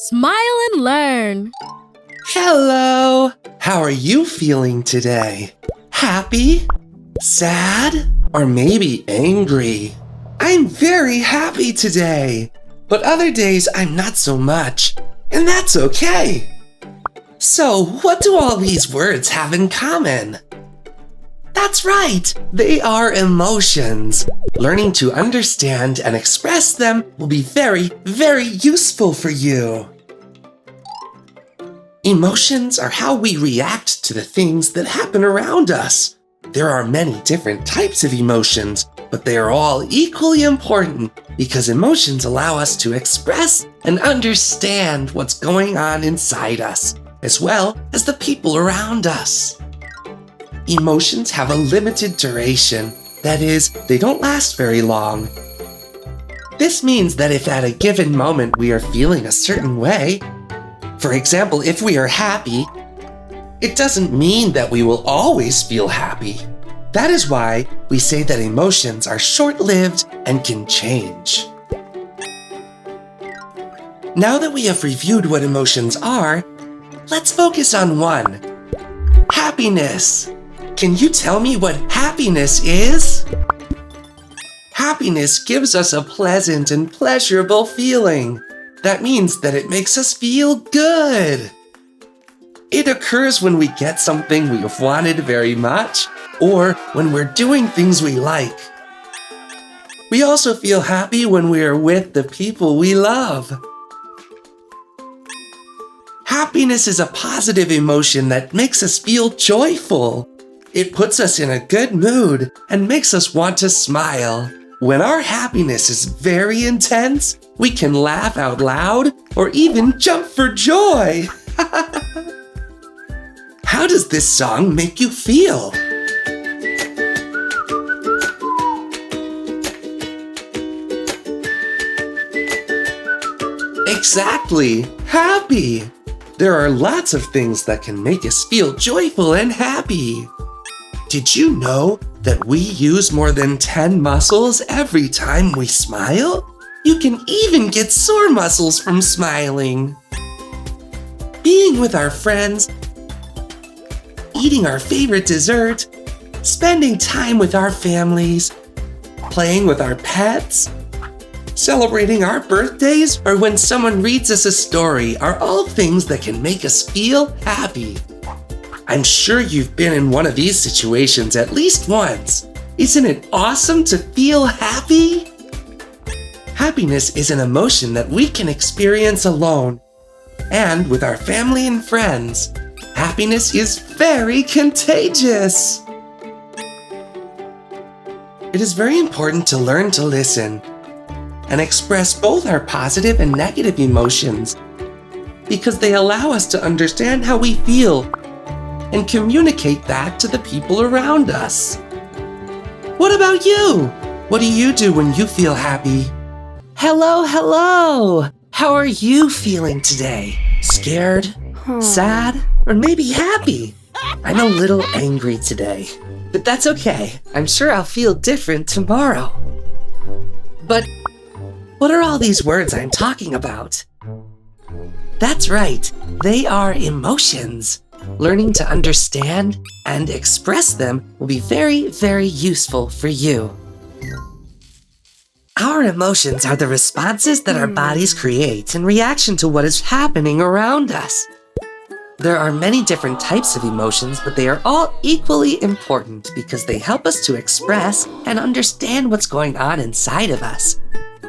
Smile and learn. Hello! How are you feeling today? Happy? Sad? Or maybe angry? I'm very happy today, but other days I'm not so much, and that's okay. So, what do all these words have in common? That's right, they are emotions. Learning to understand and express them will be very, very useful for you. Emotions are how we react to the things that happen around us. There are many different types of emotions, but they are all equally important because emotions allow us to express and understand what's going on inside us, as well as the people around us. Emotions have a limited duration. That is, they don't last very long. This means that if at a given moment we are feeling a certain way, for example, if we are happy, it doesn't mean that we will always feel happy. That is why we say that emotions are short-lived and can change. Now that we have reviewed what emotions are, let's focus on one: happiness. Can you tell me what happiness is? Happiness gives us a pleasant and pleasurable feeling. That means that it makes us feel good. It occurs when we get something we've wanted very much, or when we're doing things we like. We also feel happy when we are with the people we love. Happiness is a positive emotion that makes us feel joyful. It puts us in a good mood and makes us want to smile. When our happiness is very intense, we can laugh out loud or even jump for joy. How does this song make you feel? Exactly, happy. There are lots of things that can make us feel joyful and happy. Did you know that we use more than 10 muscles every time we smile? You can even get sore muscles from smiling. Being with our friends, eating our favorite dessert, spending time with our families, playing with our pets, celebrating our birthdays, or when someone reads us a story are all things that can make us feel happy. I'm sure you've been in one of these situations at least once. Isn't it awesome to feel happy? Happiness is an emotion that we can experience alone. And with our family and friends, happiness is very contagious. It is very important to learn to listen and express both our positive and negative emotions because they allow us to understand how we feel and communicate that to the people around us. What about you? What do you do when you feel happy? Hello! How are you feeling today? Scared? Sad? Or maybe happy? I'm a little angry today, but that's okay. I'm sure I'll feel different tomorrow. But what are all these words I'm talking about? That's right, they are emotions. Learning to understand and express them will be very, very useful for you. Our emotions are the responses that our bodies create in reaction to what is happening around us. There are many different types of emotions, but they are all equally important because they help us to express and understand what's going on inside of us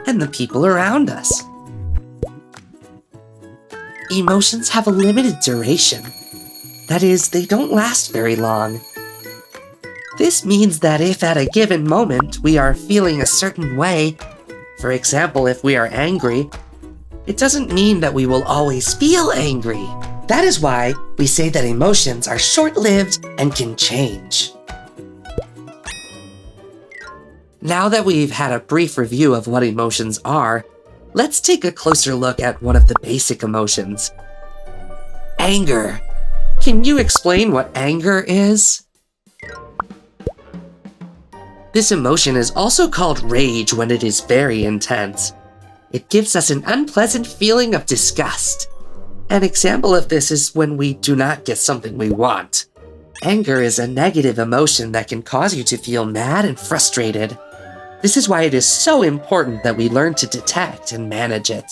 and the people around us. Emotions have a limited duration. That is, they don't last very long. This means that if at a given moment we are feeling a certain way, for example, if we are angry, it doesn't mean that we will always feel angry. That is why we say that emotions are short-lived and can change. Now that we've had a brief review of what emotions are, let's take a closer look at one of the basic emotions: anger. Can you explain what anger is? This emotion is also called rage when it is very intense. It gives us an unpleasant feeling of disgust. An example of this is when we do not get something we want. Anger is a negative emotion that can cause you to feel mad and frustrated. This is why it is so important that we learn to detect and manage it.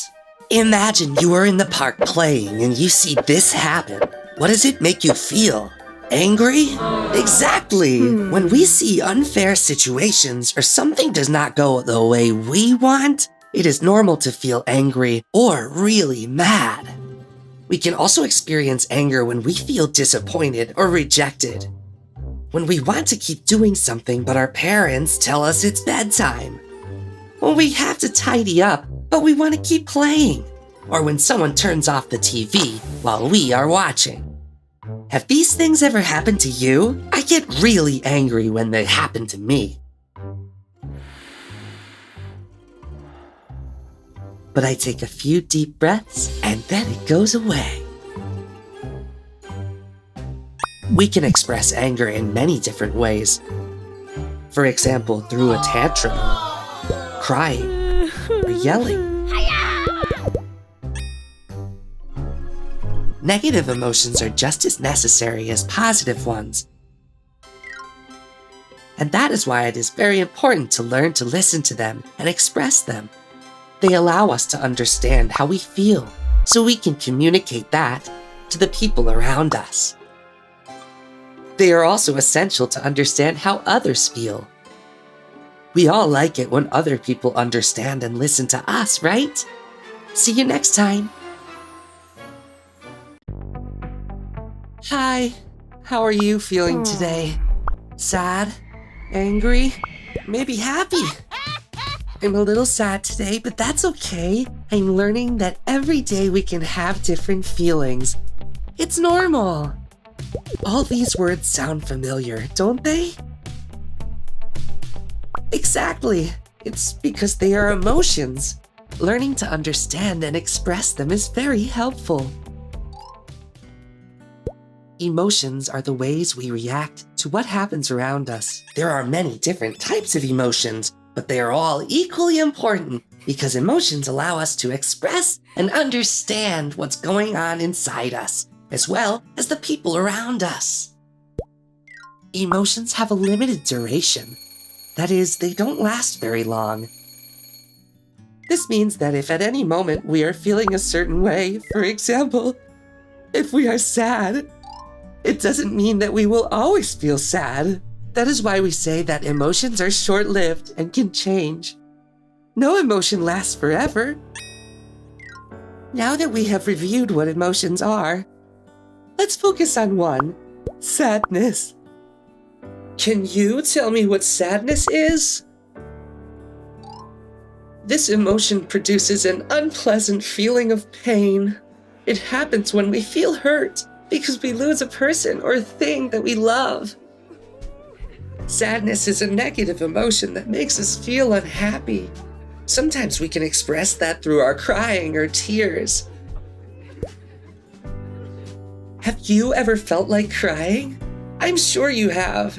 Imagine you are in the park playing and you see this happen. What does it make you feel? Angry? Exactly! When we see unfair situations or something does not go the way we want, it is normal to feel angry or really mad. We can also experience anger when we feel disappointed or rejected. When we want to keep doing something but our parents tell us it's bedtime. When we have to tidy up but we want to keep playing. Or when someone turns off the TV while we are watching. Have these things ever happened to you? I get really angry when they happen to me. But I take a few deep breaths and then it goes away. We can express anger in many different ways. For example, through a tantrum, crying, or yelling. Negative emotions are just as necessary as positive ones. And that is why it is very important to learn to listen to them and express them. They allow us to understand how we feel, so we can communicate that to the people around us. They are also essential to understand how others feel. We all like it when other people understand and listen to us, right? See you next time. Hi, how are you feeling today? Sad? Angry? Maybe happy? I'm a little sad today, but that's okay. I'm learning that every day we can have different feelings. It's normal. All these words sound familiar, don't they? Exactly. It's because they are emotions. Learning to understand and express them is very helpful. Emotions are the ways we react to what happens around us. There are many different types of emotions, but they are all equally important because emotions allow us to express and understand what's going on inside us, as well as the people around us. Emotions have a limited duration. That is, they don't last very long. This means that if at any moment we are feeling a certain way, for example, if we are sad, it doesn't mean that we will always feel sad. That is why we say that emotions are short-lived and can change. No emotion lasts forever. Now that we have reviewed what emotions are, let's focus on one: sadness. Can you tell me what sadness is? This emotion produces an unpleasant feeling of pain. It happens when we feel hurt because we lose a person or thing that we love. Sadness is a negative emotion that makes us feel unhappy. Sometimes we can express that through our crying or tears. Have you ever felt like crying? I'm sure you have.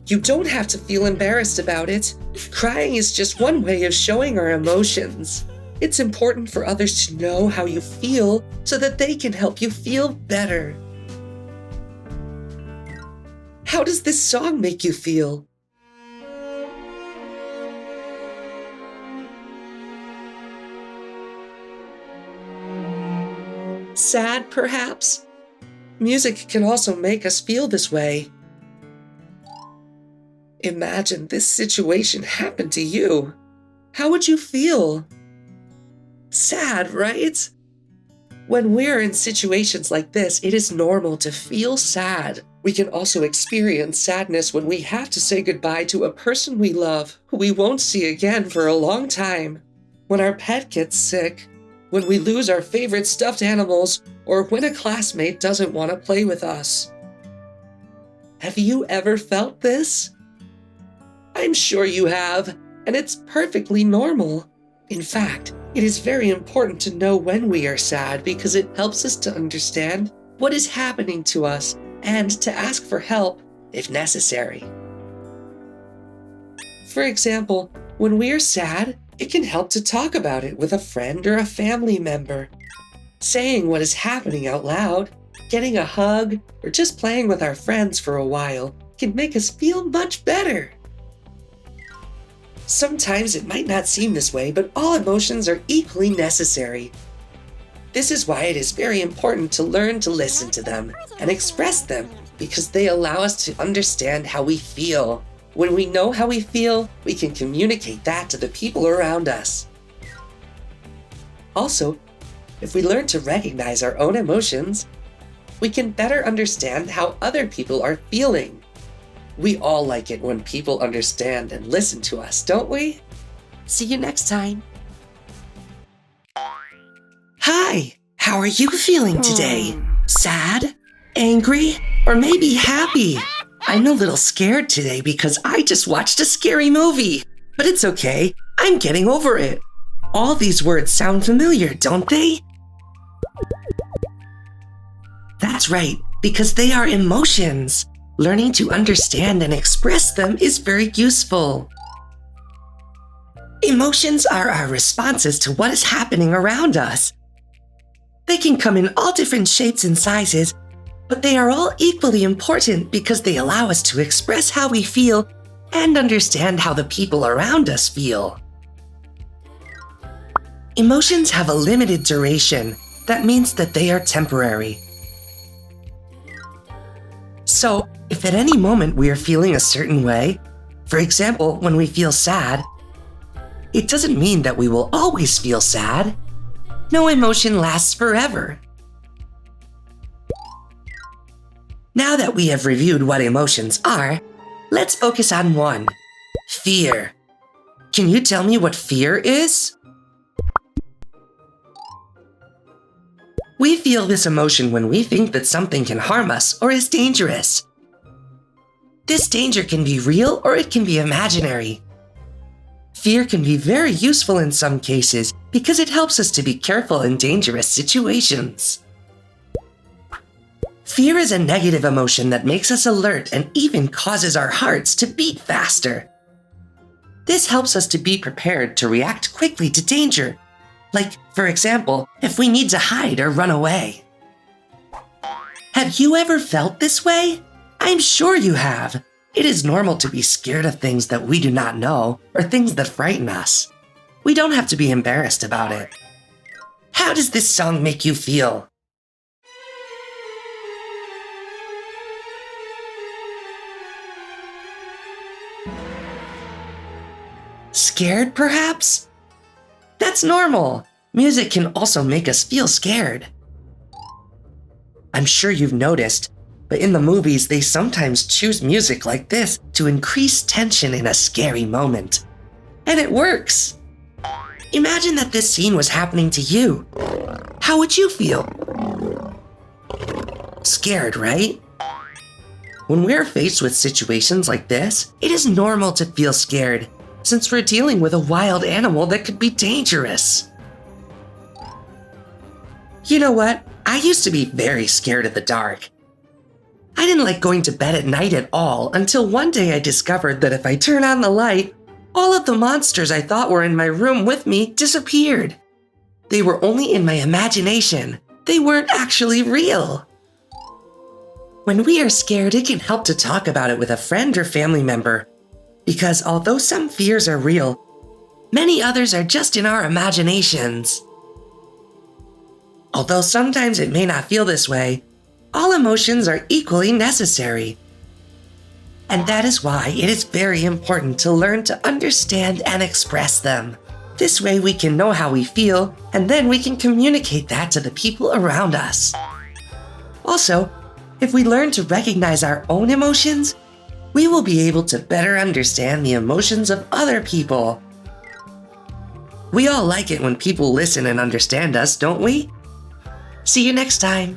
You don't have to feel embarrassed about it. Crying is just one way of showing our emotions. It's important for others to know how you feel so that they can help you feel better. How does this song make you feel? Sad, perhaps? Music can also make us feel this way. Imagine this situation happened to you. How would you feel? Sad, right? When we're in situations like this, it is normal to feel sad. We can also experience sadness when we have to say goodbye to a person we love, who we won't see again for a long time. When our pet gets sick, when we lose our favorite stuffed animals, or when a classmate doesn't want to play with us. Have you ever felt this? I'm sure you have, and it's perfectly normal. In fact, it is very important to know when we are sad because it helps us to understand what is happening to us and to ask for help if necessary. For example, When we are sad, it can help to talk about it with a friend or a family member. Saying what is happening out loud, getting a hug, or just playing with our friends for a while can make us feel much better. Sometimes it might not seem this way, but all emotions are equally necessary. This is why it is very important to learn to listen to them and express them, because they allow us to understand how we feel. When we know how we feel, we can communicate that to the people around us. Also, if we learn to recognize our own emotions, we can better understand how other people are feeling. We all like it when people understand and listen to us, don't we? See you next time. Hi, how are you feeling today? Sad? Angry? Or maybe happy? I'm a little scared today because I just watched a scary movie. But it's okay, I'm getting over it. All these words sound familiar, don't they? That's right, because they are emotions. Learning to understand and express them is very useful. Emotions are our responses to what is happening around us. They can come in all different shapes and sizes, but they are all equally important because they allow us to express how we feel and understand how the people around us feel. Emotions have a limited duration. That means that they are temporary. So, if at any moment we are feeling a certain way, for example, when we feel sad, it doesn't mean that we will always feel sad. No emotion lasts forever. Now that we have reviewed what emotions are, let's focus on one: fear. Can you tell me what fear is? We feel this emotion when we think that something can harm us or is dangerous. This danger can be real or it can be imaginary. Fear can be very useful in some cases because it helps us to be careful in dangerous situations. Fear is a negative emotion that makes us alert and even causes our hearts to beat faster. This helps us to be prepared to react quickly to danger. Like, for example, if we need to hide or run away. Have you ever felt this way? I'm sure you have. It is normal to be scared of things that we do not know or things that frighten us. We don't have to be embarrassed about it. How does this song make you feel? Scared, perhaps? That's normal. Music can also make us feel scared. I'm sure you've noticed, but in the movies, they sometimes choose music like this to increase tension in a scary moment. And it works. Imagine that this scene was happening to you. How would you feel? Scared, right? When we're faced with situations like this, it is normal to feel scared, since we're dealing with a wild animal that could be dangerous. You know what? I used to be very scared of the dark. I didn't like going to bed at night at all until one day I discovered that if I turn on the light, all of the monsters I thought were in my room with me disappeared. They were only in my imagination. They weren't actually real. When we are scared, it can help to talk about it with a friend or family member. Because although some fears are real, many others are just in our imaginations. Although sometimes it may not feel this way, all emotions are equally necessary. And that is why it is very important to learn to understand and express them. This way we can know how we feel, and then we can communicate that to the people around us. Also, if we learn to recognize our own emotions, we will be able to better understand the emotions of other people. We all like it when people listen and understand us, don't we? See you next time.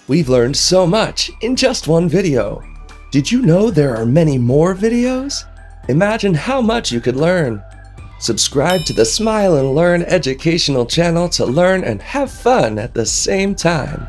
We've learned so much in just one video. Did you know there are many more videos? Imagine how much you could learn. Subscribe to the Smile and Learn educational channel to learn and have fun at the same time.